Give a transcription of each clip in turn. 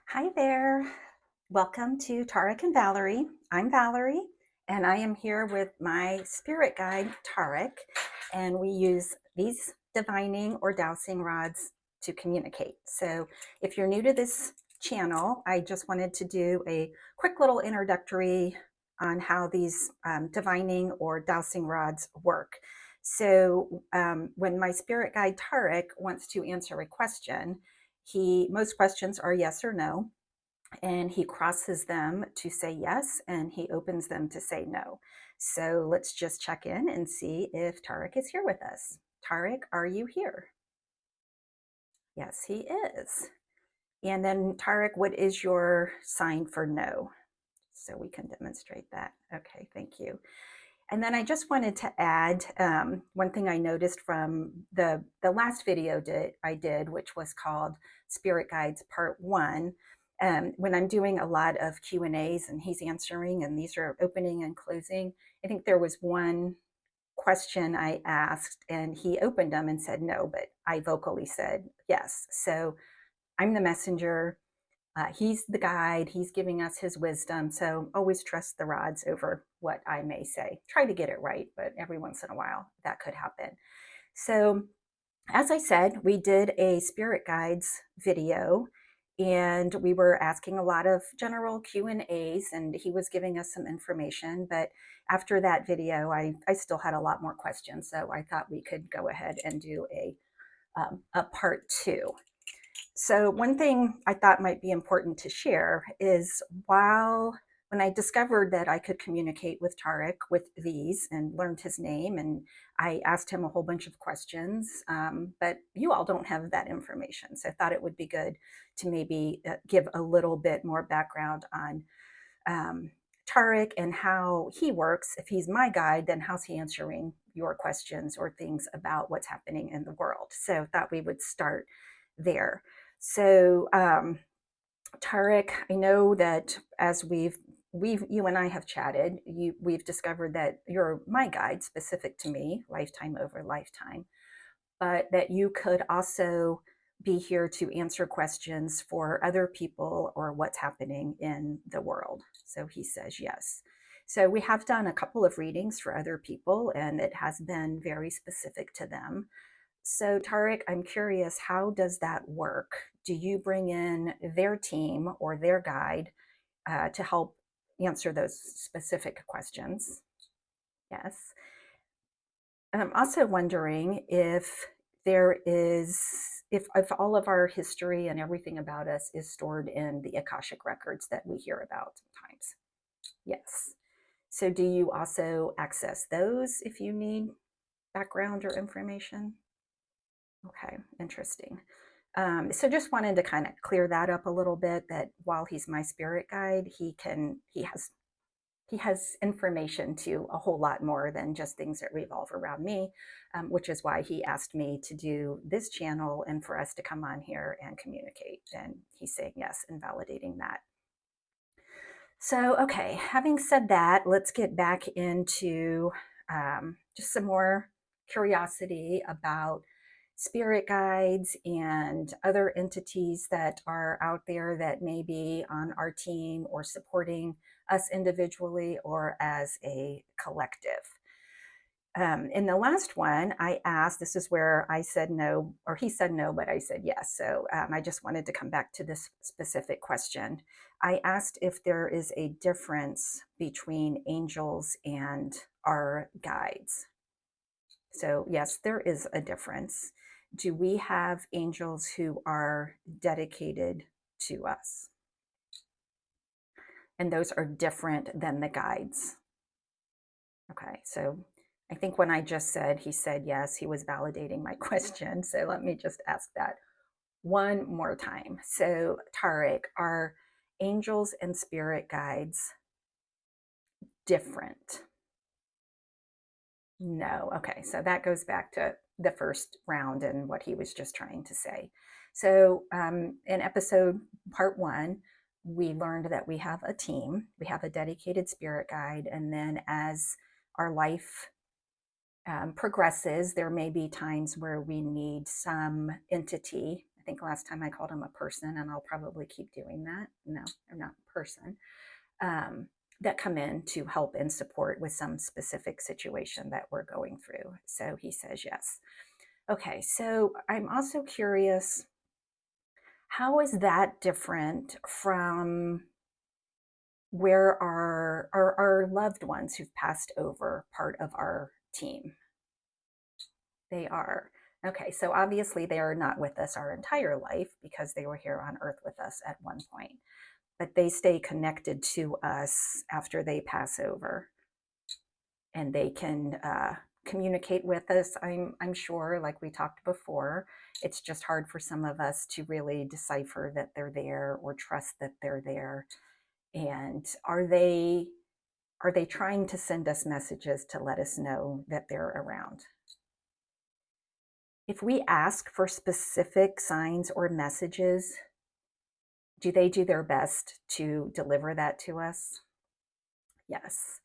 Hi there. Welcome to Tarek and Valerie. I'm Valerie, and I am here with my spirit guide, Tarek, and we use these divining or dowsing rods to communicate. So if you're new to this channel, I just wanted to do a quick little introductory on how these divining or dowsing rods work. So when my spirit guide, Tarek, wants to answer a question, most questions are yes or no, and he crosses them to say yes and he opens them to say no. So let's just check in and see if Tarek is here with us. Tarek, are you here? Yes, he is. And then Tarek, what is your sign for no? So we can demonstrate that. Okay, thank you. And then I just wanted to add one thing I noticed from the last video I did, which was called Spirit Guides Part 1. When I'm doing a lot of Q&As and he's answering, and these are opening and closing, I think there was one question I asked and he opened them and said no, but I vocally said yes. So I'm the messenger. He's the guide. He's giving us his wisdom. So always trust the rods over what I may say. Try to get it right, but every once in a while that could happen. So as I said, we did a spirit guides video and we were asking a lot of general Q&As and he was giving us some information. But after that video, I still had a lot more questions. So I thought we could go ahead and do a part 2. So one thing I thought might be important to share is when I discovered that I could communicate with Tarek with these and learned his name, and I asked him a whole bunch of questions, but you all don't have that information. So I thought it would be good to maybe give a little bit more background on Tarek and how he works. If he's my guide, then how's he answering your questions or things about what's happening in the world? So I thought we would start there. So, Tarek, I know that as you and I have chatted, we've discovered that you're my guide specific to me, lifetime over lifetime, but that you could also be here to answer questions for other people or what's happening in the world. So he says yes. So we have done a couple of readings for other people, and it has been very specific to them. So, Tarek, I'm curious, how does that work? Do you bring in their team or their guide to help answer those specific questions? Yes. And I'm also wondering if there is, if all of our history and everything about us is stored in the Akashic records that we hear about sometimes. Yes. So, do you also access those if you need background or information? Okay, interesting. So just wanted to kind of clear that up a little bit, that while he's my spirit guide, he has information to a whole lot more than just things that revolve around me, which is why he asked me to do this channel and for us to come on here and communicate. And he's saying yes and validating that. So, okay, having said that, let's get back into just some more curiosity about spirit guides and other entities that are out there that may be on our team or supporting us individually or as a collective. In the last one, I asked, this is where I said no, or he said no, but I said yes. So I just wanted to come back to this specific question. I asked if there is a difference between angels and our guides. So, yes, there is a difference. Do we have angels who are dedicated to us? And those are different than the guides. Okay, so I think when I just said, he said yes, he was validating my question. So let me just ask that one more time. So, Tarek, are angels and spirit guides different? No. Okay, so that goes back to the first round and what he was just trying to say. So, in episode part 1, we learned that we have a team, we have a dedicated spirit guide, and then as our life progresses, there may be times where we need some entity, think last time I called them a person, and I'll probably keep doing that. No, they're not a person. That come in to help and support with some specific situation that we're going through. So he says yes. Okay, so I'm also curious, how is that different from where our loved ones who've passed over part of our team? They are. Okay, so obviously they are not with us our entire life because they were here on earth with us at one point, but they stay connected to us after they pass over, and they can communicate with us. I'm sure, like we talked before, it's just hard for some of us to really decipher that they're there or trust that they're there. And are they trying to send us messages to let us know that they're around? If we ask for specific signs or messages, do they do their best to deliver that to us? Yes.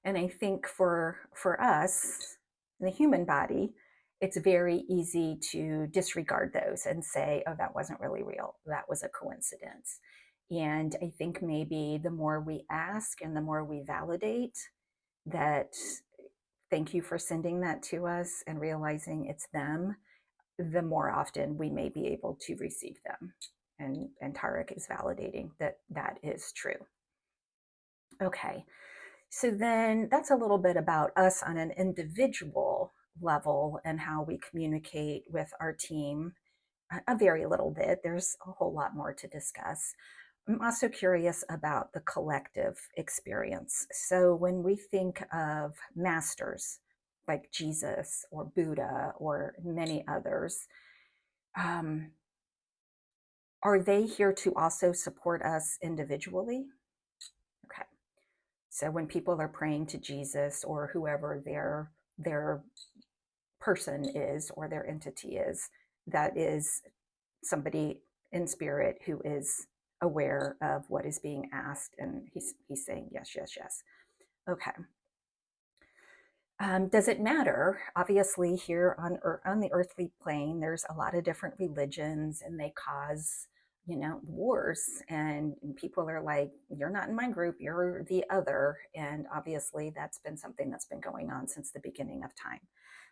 And I think for us, in the human body, it's very easy to disregard those and say, oh, that wasn't really real. That was a coincidence. And I think maybe the more we ask and the more we validate that, thank you for sending that to us and realizing it's them, the more often we may be able to receive them. And Tarek is validating that that is true. Okay, so then that's a little bit about us on an individual level and how we communicate with our team. A very little bit. There's a whole lot more to discuss. I'm also curious about the collective experience. So when we think of masters like Jesus or Buddha or many others, um, are they here to also support us individually? Okay. So when people are praying to Jesus or whoever their person is or their entity is, that is somebody in spirit who is aware of what is being asked, and he's saying yes, yes, yes. Okay. Does it matter? Obviously, here on the earthly plane, there's a lot of different religions, and they cause wars, and people are like, you're not in my group, you're the other. And obviously that's been something that's been going on since the beginning of time.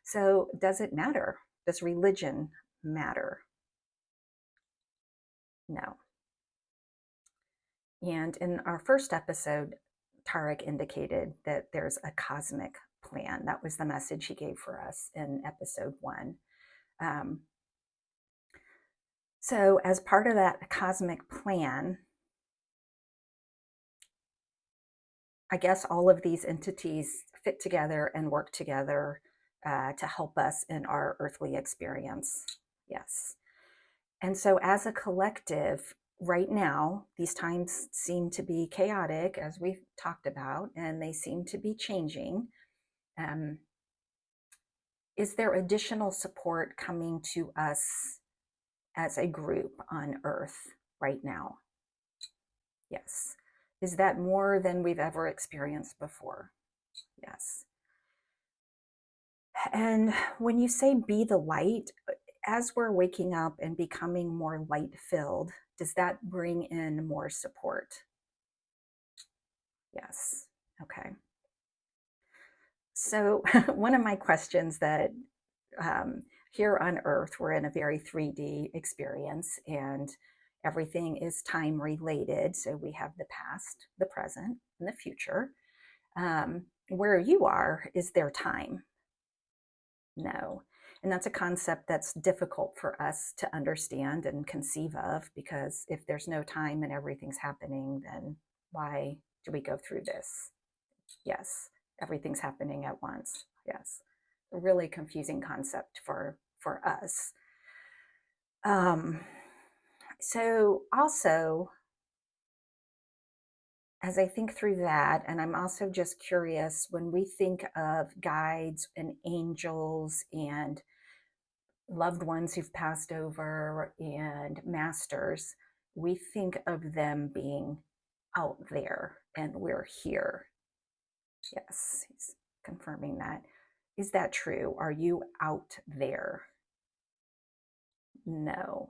So does it matter? Does religion matter? No. And in our first episode, Tarek indicated that there's a cosmic plan. That was the message he gave for us in episode 1. So as part of that cosmic plan, I guess all of these entities fit together and work together to help us in our earthly experience. Yes. And so, as a collective, right now, these times seem to be chaotic, as we've talked about, and they seem to be changing. Um, is there additional support coming to us as a group on Earth right now? Yes. Is that more than we've ever experienced before? Yes. And when you say be the light, as we're waking up and becoming more light filled, does that bring in more support? Yes. Okay. So, one of my questions that here on Earth, we're in a very 3D experience and everything is time related. So, we have the past, the present, and the future. Where you are, is there time? No. And that's a concept that's difficult for us to understand and conceive of, because if there's no time and everything's happening, then why do we go through this? Yes, everything's happening at once. Yes, a really confusing concept for us. Um, so also, as I think through that, and I'm also just curious, when we think of guides and angels and loved ones who've passed over and masters, we think of them being out there and we're here. Yes, he's confirming that. Is that true? Are you out there? No.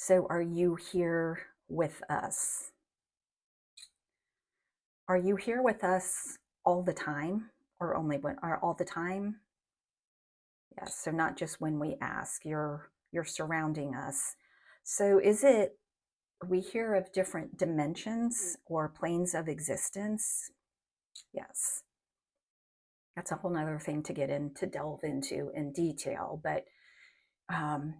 So are you here with us? Are you here with us all the time, or only when, or all the time? Yes, so not just when we ask, you're surrounding us. So is it, we hear of different dimensions or planes of existence? Yes. That's a whole nother thing to get in to delve into in detail. But um,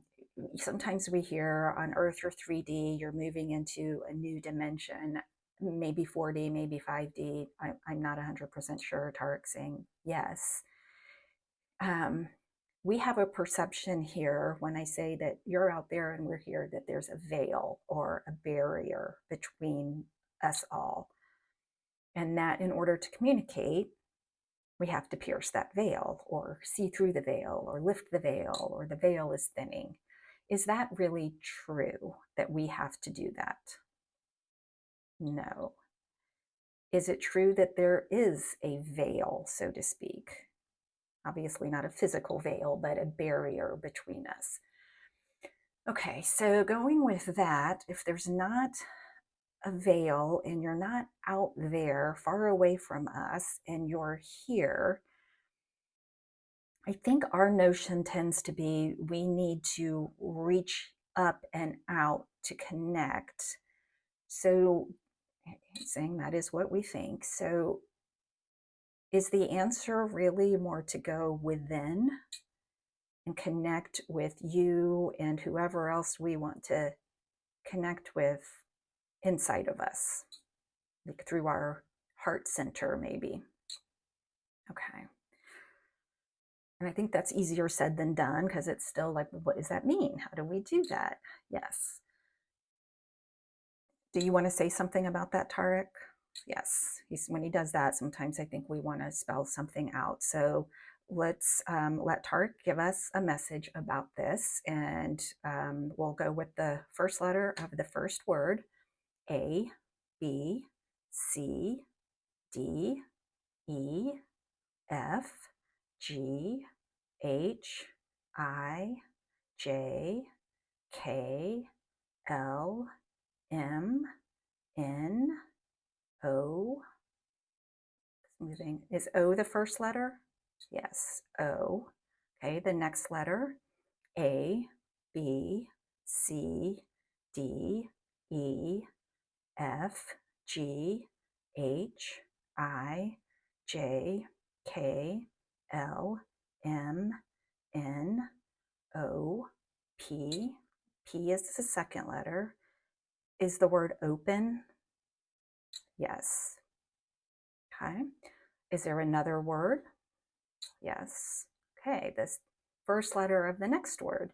sometimes we hear on Earth you're 3D, you're moving into a new dimension, maybe 4D, maybe 5D. I'm not 100% sure. Tarek saying yes. Um, we have a perception here when I say that you're out there and we're here, that there's a veil or a barrier between us all. And that in order to communicate, we have to pierce that veil or see through the veil or lift the veil or the veil is thinning. Is that really true that we have to do that? No. Is it true that there is a veil, so to speak? Obviously, not a physical veil, but a barrier between us. Okay, so going with that, if there's not a veil and you're not out there far away from us and you're here, I think our notion tends to be we need to reach up and out to connect. So, saying that is what we think. So, is the answer really more to go within and connect with you and whoever else we want to connect with inside of us, like through our heart center, maybe? Okay. And I think that's easier said than done because it's still like, what does that mean? How do we do that? Yes. Do you want to say something about that, Tarek? Yes. When he does that, sometimes I think we want to spell something out. So let's let Tarek give us a message about this. And we'll go with the first letter of the first word: A, B, C, D, E, F, G, H, I, J, K, L, M, N, O. Moving. Is O the first letter? Yes, O. Okay, the next letter: A, B, C, D, E, F, G, H, I, J, K, L, M, N, O, P. P is the second letter. Is the word open? Yes. Okay. Is there another word? Yes. Okay. This first letter of the next word: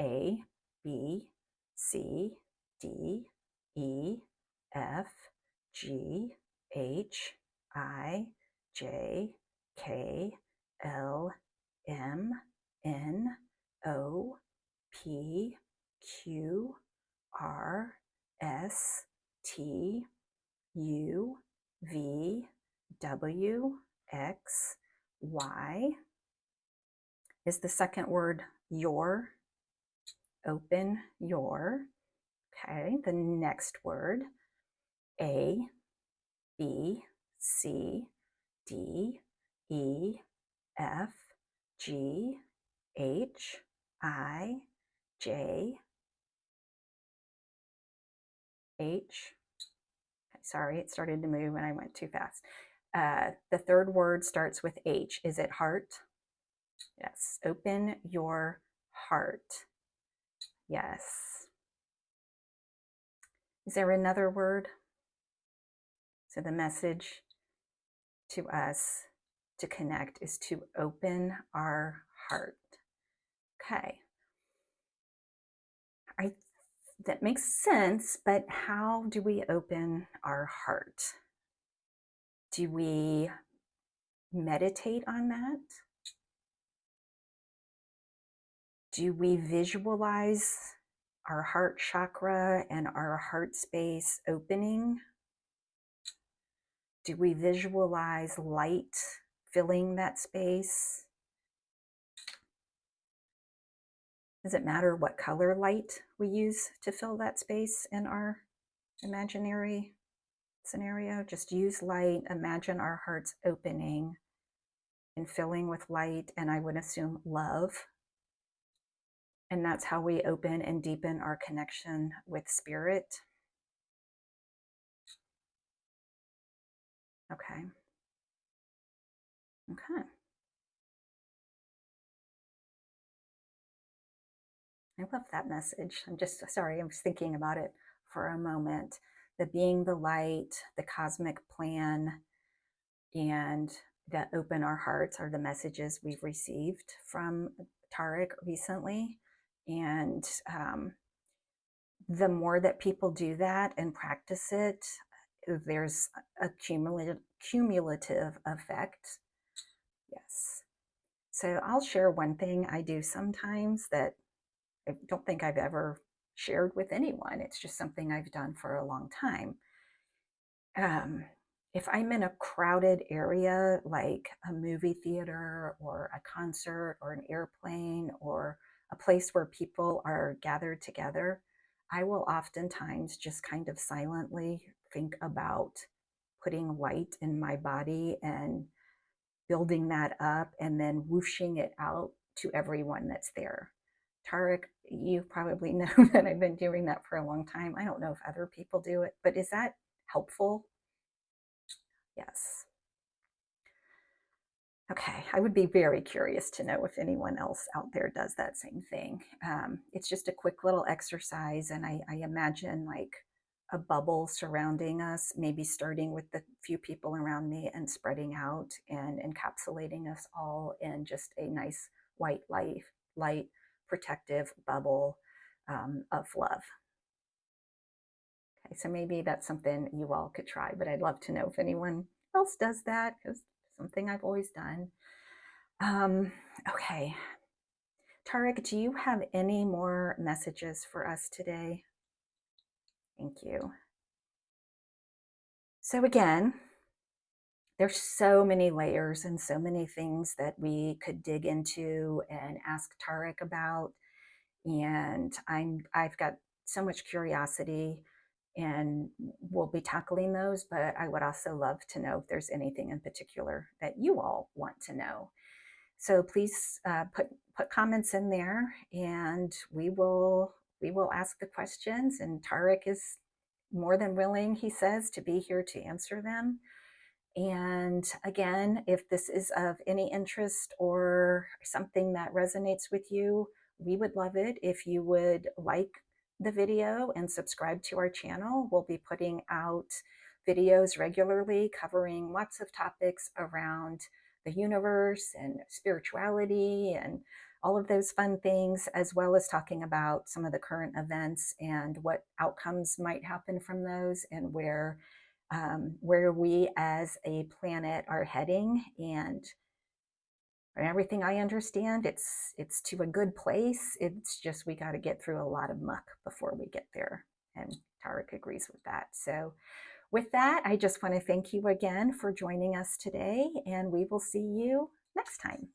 A, B, C, D, E, F, G, H, I, J, K, L, M, N, O, P, Q, R, S, T, U, V, W, X, Y. Is the second word your? Open your. Okay, the next word: A, B, C, D, E, F, G, H, I, J, H. Sorry, it started to move and I went too fast. The third word starts with H. Is it heart? Yes. Open your heart. Yes. Is there another word? So the message to us to connect is to open our heart. Okay. That makes sense, but how do we open our heart? Do we meditate on that? Do we visualize our heart chakra and our heart space opening? Do we visualize light filling that space? Does it matter what color light we use to fill that space in our imaginary scenario? Just use light. Imagine our hearts opening and filling with light, and I would assume love. And that's how we open and deepen our connection with spirit. Okay. Okay. I love that message. I'm just sorry, I was thinking about it for a moment. The being the light, the cosmic plan, and that open our hearts are the messages we've received from Tarek recently. And the more that people do that and practice it, there's a cumulative effect. Yes. So I'll share one thing I do sometimes that I don't think I've ever shared with anyone. It's just something I've done for a long time. Um, if I'm in a crowded area, like a movie theater or a concert or an airplane or a place where people are gathered together, I will oftentimes just kind of silently think about putting light in my body and building that up and then whooshing it out to everyone that's there. Tarek, you probably know that I've been doing that for a long time. I don't know if other people do it, but is that helpful? Yes. Okay, I would be very curious to know if anyone else out there does that same thing. It's just a quick little exercise, and I imagine like a bubble surrounding us, maybe starting with the few people around me and spreading out and encapsulating us all in just a nice white light protective bubble of love. Okay, so maybe that's something you all could try, but I'd love to know if anyone else does that because it's something I've always done. Um, okay. Tarek, do you have any more messages for us today? Thank you. So again, there's so many layers and so many things that we could dig into and ask Tarek about. And I've got so much curiosity and we'll be tackling those, but I would also love to know if there's anything in particular that you all want to know. So please put comments in there, and we will ask the questions. And Tarek is more than willing, he says, to be here to answer them. And again, if this is of any interest or something that resonates with you, we would love it if you would like the video and subscribe to our channel. We'll be putting out videos regularly covering lots of topics around the universe and spirituality and all of those fun things, as well as talking about some of the current events and what outcomes might happen from those and where we as a planet are heading. And everything I understand, it's to a good place. It's just we got to get through a lot of muck before we get there. And Tarek agrees with that. So with that, I just want to thank you again for joining us today, and we will see you next time.